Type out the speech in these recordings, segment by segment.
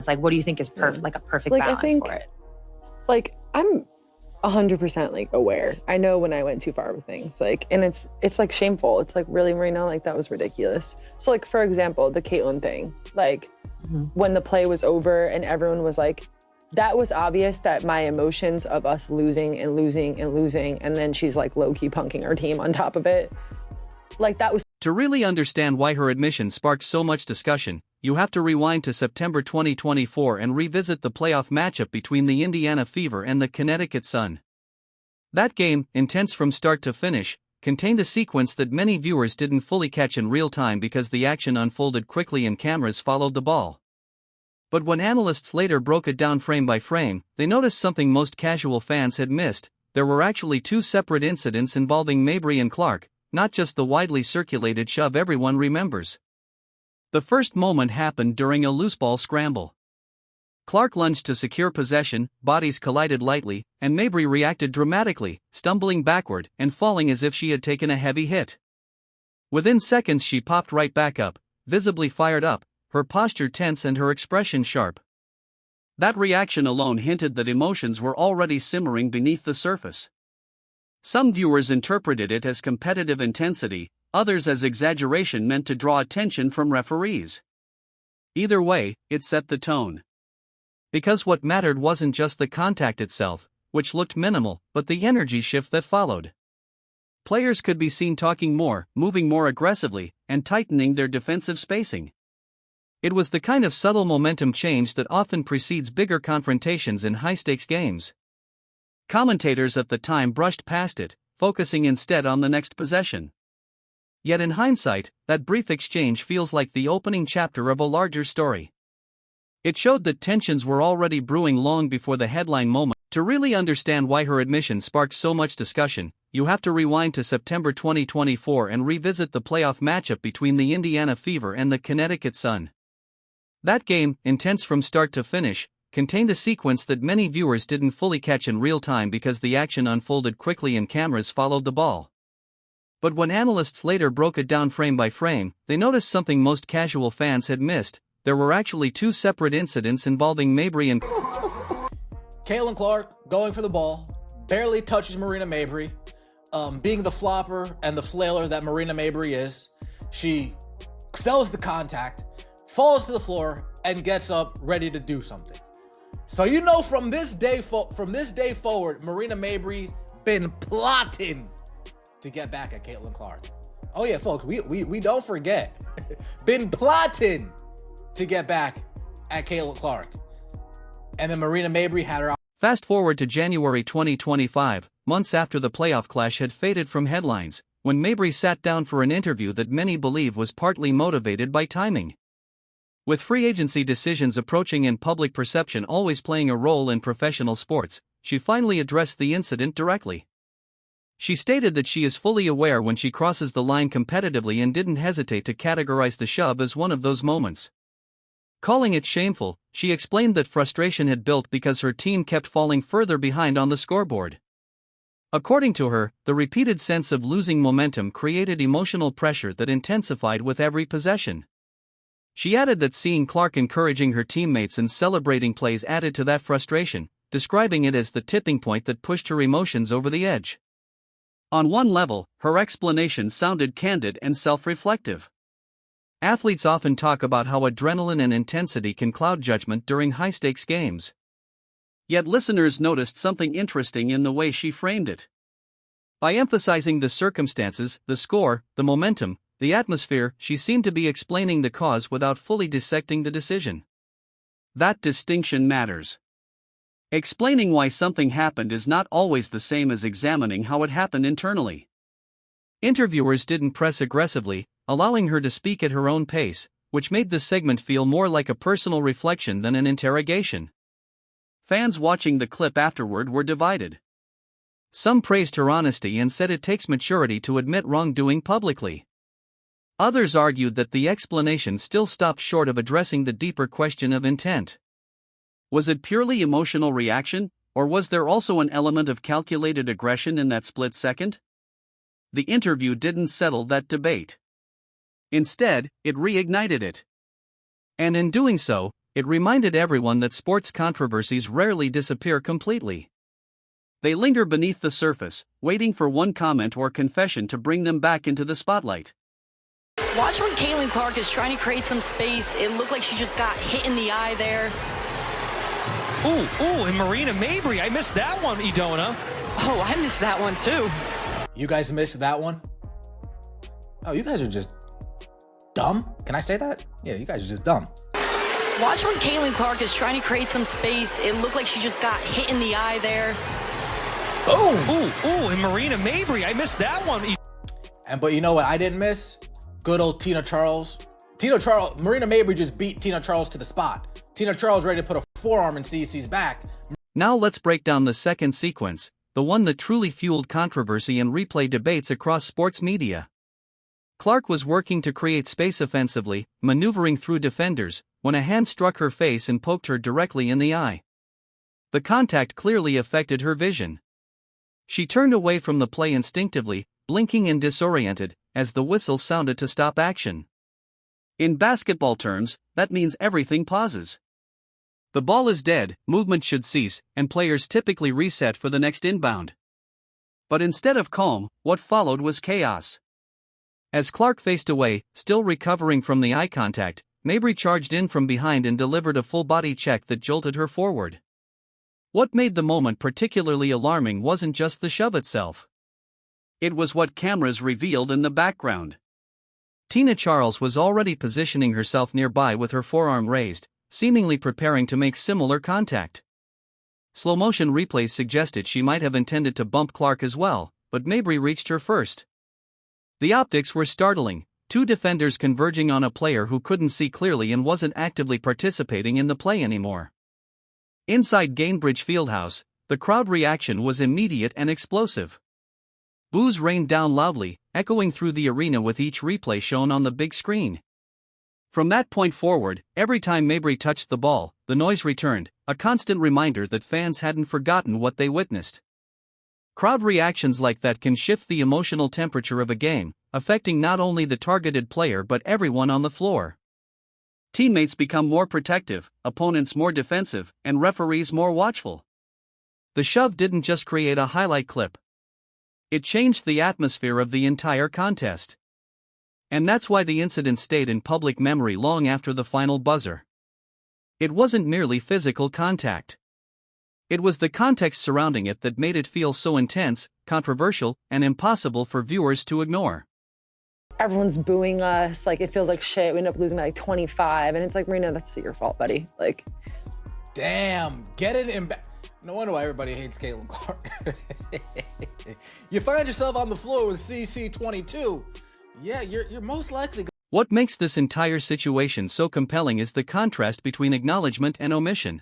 Like, what do you think is perfect, like a perfect Like, balance I think, for it? like, I'm 100% like aware. I know when I went too far with things, like, and it's like shameful. It's like, really, Marina, like that was ridiculous. So like, for example, the Caitlyn thing, like when the play was over and everyone was like, that was obvious that my emotions of us losing and losing and losing, and then she's like low-key punking her team on top of it. Like that was. To really understand why her admission sparked so much discussion, you have to rewind to September 2024 and revisit the playoff matchup between the Indiana Fever and the Connecticut Sun. That game, intense from start to finish, contained a sequence that many viewers didn't fully catch in real time because the action unfolded quickly and cameras followed the ball. But when analysts later broke it down frame by frame, they noticed something most casual fans had missed. There were actually two separate incidents involving Mabrey and Clark, not just the widely circulated shove everyone remembers. The first moment happened during a loose ball scramble. Clark lunged to secure possession, bodies collided lightly, and Mabrey reacted dramatically, stumbling backward and falling as if she had taken a heavy hit. Within seconds she popped right back up, visibly fired up, her posture tense and her expression sharp. That reaction alone hinted that emotions were already simmering beneath the surface. Some viewers interpreted it as competitive intensity, others as exaggeration meant to draw attention from referees. Either way, it set the tone. Because what mattered wasn't just the contact itself, which looked minimal, but the energy shift that followed. Players could be seen talking more, moving more aggressively, and tightening their defensive spacing. It was the kind of subtle momentum change that often precedes bigger confrontations in high-stakes games. Commentators at the time brushed past it, focusing instead on the next possession. Yet in hindsight, that brief exchange feels like the opening chapter of a larger story. It showed that tensions were already brewing long before the headline moment. To really understand why her admission sparked so much discussion, you have to rewind to September 2024 and revisit the playoff matchup between the Indiana Fever and the Connecticut Sun. That game, intense from start to finish, contained a sequence that many viewers didn't fully catch in real time because the action unfolded quickly and cameras followed the ball. But when analysts later broke it down frame by frame, they noticed something most casual fans had missed. There were actually two separate incidents involving Mabrey and Caitlin Clark going for the ball, barely touches Marina Mabrey. Being the flopper and the flailer that Marina Mabrey is, she sells the contact, falls to the floor, and gets up ready to do something. So you know from this day forward, Marina Mabrey been plotting to get back at Caitlin Clark. Oh yeah, folks, we don't forget. Been plotting to get back at Caitlin Clark. And then Marina Mabrey had her. Fast forward to January 2025, months after the playoff clash had faded from headlines, when Mabrey sat down for an interview that many believe was partly motivated by timing. With free agency decisions approaching and public perception always playing a role in professional sports, she finally addressed the incident directly. She stated that she is fully aware when she crosses the line competitively and didn't hesitate to categorize the shove as one of those moments. Calling it shameful, she explained that frustration had built because her team kept falling further behind on the scoreboard. According to her, the repeated sense of losing momentum created emotional pressure that intensified with every possession. She added that seeing Clark encouraging her teammates and celebrating plays added to that frustration, describing it as the tipping point that pushed her emotions over the edge. On one level, her explanation sounded candid and self-reflective. Athletes often talk about how adrenaline and intensity can cloud judgment during high-stakes games. Yet listeners noticed something interesting in the way she framed it. By emphasizing the circumstances, the score, the momentum, the atmosphere, she seemed to be explaining the cause without fully dissecting the decision. That distinction matters. Explaining why something happened is not always the same as examining how it happened internally. Interviewers didn't press aggressively, allowing her to speak at her own pace, which made the segment feel more like a personal reflection than an interrogation. Fans watching the clip afterward were divided. Some praised her honesty and said it takes maturity to admit wrongdoing publicly. Others argued that the explanation still stopped short of addressing the deeper question of intent. Was it purely emotional reaction, or was there also an element of calculated aggression in that split second? The interview didn't settle that debate. Instead, it reignited it. And in doing so, it reminded everyone that sports controversies rarely disappear completely. They linger beneath the surface, waiting for one comment or confession to bring them back into the spotlight. Watch when Caitlin Clark is trying to create some space. It looked like she just got hit in the eye there. And Marina Mabrey, I missed that one, Idona. Oh, I missed that one too. You guys missed that one? Oh, you guys are just dumb? Can I say that? Yeah, you guys are just dumb. Watch when Caitlin Clark is trying to create some space. It looked like she just got hit in the eye there. And Marina Mabrey, I missed that one. But you know what I didn't miss? Good old Tina Charles. Marina Mabrey just beat Tina Charles to the spot. Tina Charles ready to put a forearm in CeCe's back. Now let's break down the second sequence, the one that truly fueled controversy and replay debates across sports media. Clark was working to create space offensively, maneuvering through defenders, when a hand struck her face and poked her directly in the eye. The contact clearly affected her vision. She turned away from the play instinctively, blinking and disoriented, as the whistle sounded to stop action. In basketball terms, that means everything pauses. The ball is dead, movement should cease, and players typically reset for the next inbound. But instead of calm, what followed was chaos. As Clark faced away, still recovering from the eye contact, Mabrey charged in from behind and delivered a full-body check that jolted her forward. What made the moment particularly alarming wasn't just the shove itself. It was what cameras revealed in the background. Tina Charles was already positioning herself nearby with her forearm raised, seemingly preparing to make similar contact. Slow-motion replays suggested she might have intended to bump Clark as well, but Mabrey reached her first. The optics were startling, two defenders converging on a player who couldn't see clearly and wasn't actively participating in the play anymore. Inside Gainbridge Fieldhouse, the crowd reaction was immediate and explosive. Boos rained down loudly, echoing through the arena with each replay shown on the big screen. From that point forward, every time Mabrey touched the ball, the noise returned, a constant reminder that fans hadn't forgotten what they witnessed. Crowd reactions like that can shift the emotional temperature of a game, affecting not only the targeted player but everyone on the floor. Teammates become more protective, opponents more defensive, and referees more watchful. The shove didn't just create a highlight clip. It changed the atmosphere of the entire contest. And that's why the incident stayed in public memory long after the final buzzer. It wasn't merely physical contact. It was the context surrounding it that made it feel so intense, controversial, and impossible for viewers to ignore. Everyone's booing us, like it feels like shit. We end up losing by like 25, and it's like, Marina, that's your fault, buddy. Like, damn, get it in back. No wonder why everybody hates Caitlin Clark. You find yourself on the floor with CC22. Yeah, you're most likely. What makes this entire situation so compelling is the contrast between acknowledgement and omission.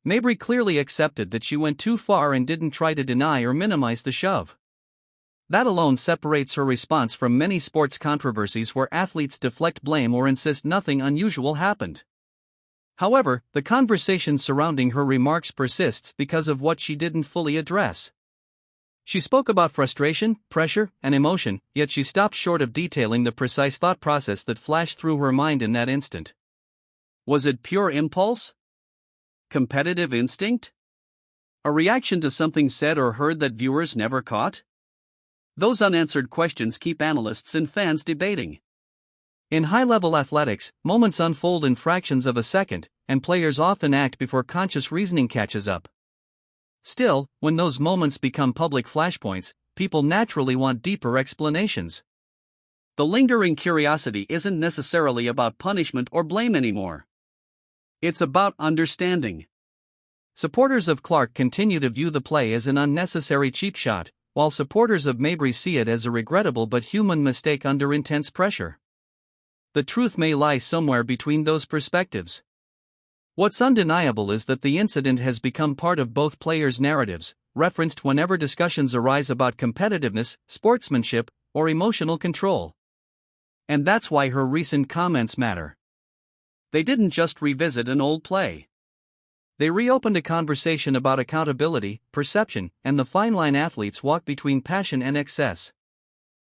Mabrey clearly accepted that she went too far and didn't try to deny or minimize the shove. That alone separates her response from many sports controversies where athletes deflect blame or insist nothing unusual happened. However, the conversation surrounding her remarks persists because of what she didn't fully address. She spoke about frustration, pressure, and emotion, yet she stopped short of detailing the precise thought process that flashed through her mind in that instant. Was it pure impulse? Competitive instinct? A reaction to something said or heard that viewers never caught? Those unanswered questions keep analysts and fans debating. In high-level athletics, moments unfold in fractions of a second, and players often act before conscious reasoning catches up. Still, when those moments become public flashpoints, people naturally want deeper explanations. The lingering curiosity isn't necessarily about punishment or blame anymore. It's about understanding. Supporters of Clark continue to view the play as an unnecessary cheap shot, while supporters of Mabrey see it as a regrettable but human mistake under intense pressure. The truth may lie somewhere between those perspectives. What's undeniable is that the incident has become part of both players' narratives, referenced whenever discussions arise about competitiveness, sportsmanship, or emotional control. And that's why her recent comments matter. They didn't just revisit an old play. They reopened a conversation about accountability, perception, and the fine line athletes walk between passion and excess.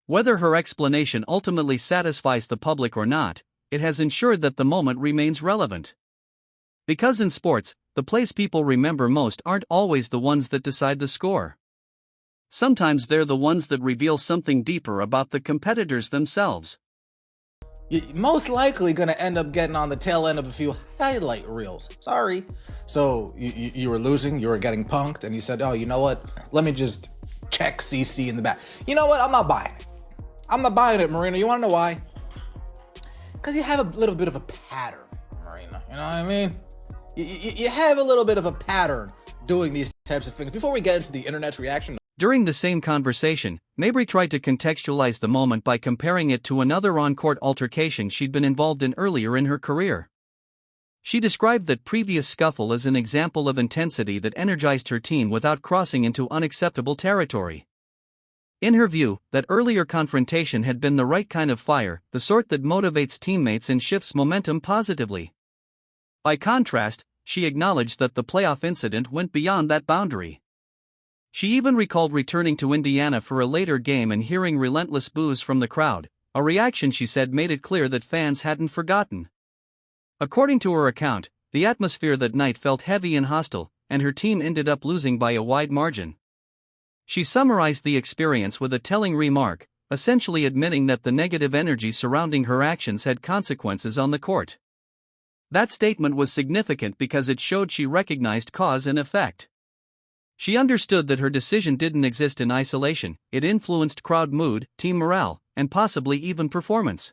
Whether her explanation ultimately satisfies the public or not, it has ensured that the moment remains relevant. Because in sports, the plays people remember most aren't always the ones that decide the score. Sometimes they're the ones that reveal something deeper about the competitors themselves. You're most likely gonna end up getting on the tail end of a few highlight reels. Sorry. So you were losing, you were getting punked, and you said, oh, you know what? Let me just check CC in the back. You know what? I'm not buying it. I'm not buying it, Marina. You wanna know why? Because you have a little bit of a pattern, Marina. You know what I mean? You have a little bit of a pattern doing these types of things. Before we get into the internet's reaction. During the same conversation, Mabrey tried to contextualize the moment by comparing it to another on-court altercation she'd been involved in earlier in her career. She described that previous scuffle as an example of intensity that energized her team without crossing into unacceptable territory. In her view, that earlier confrontation had been the right kind of fire, the sort that motivates teammates and shifts momentum positively. By contrast, she acknowledged that the playoff incident went beyond that boundary. She even recalled returning to Indiana for a later game and hearing relentless boos from the crowd, a reaction she said made it clear that fans hadn't forgotten. According to her account, the atmosphere that night felt heavy and hostile, and her team ended up losing by a wide margin. She summarized the experience with a telling remark, essentially admitting that the negative energy surrounding her actions had consequences on the court. That statement was significant because it showed she recognized cause and effect. She understood that her decision didn't exist in isolation, it influenced crowd mood, team morale, and possibly even performance.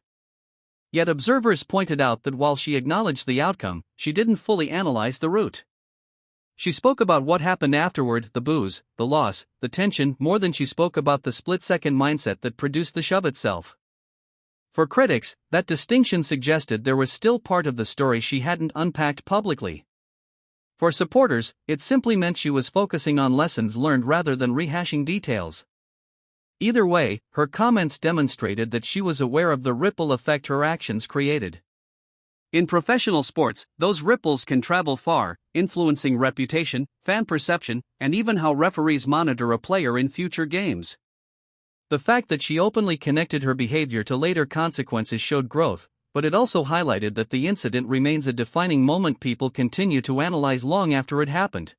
Yet observers pointed out that while she acknowledged the outcome, she didn't fully analyze the root. She spoke about what happened afterward, the boos, the loss, the tension, more than she spoke about the split-second mindset that produced the shove itself. For critics, that distinction suggested there was still part of the story she hadn't unpacked publicly. For supporters, it simply meant she was focusing on lessons learned rather than rehashing details. Either way, her comments demonstrated that she was aware of the ripple effect her actions created. In professional sports, those ripples can travel far, influencing reputation, fan perception, and even how referees monitor a player in future games. The fact that she openly connected her behavior to later consequences showed growth, but it also highlighted that the incident remains a defining moment people continue to analyze long after it happened.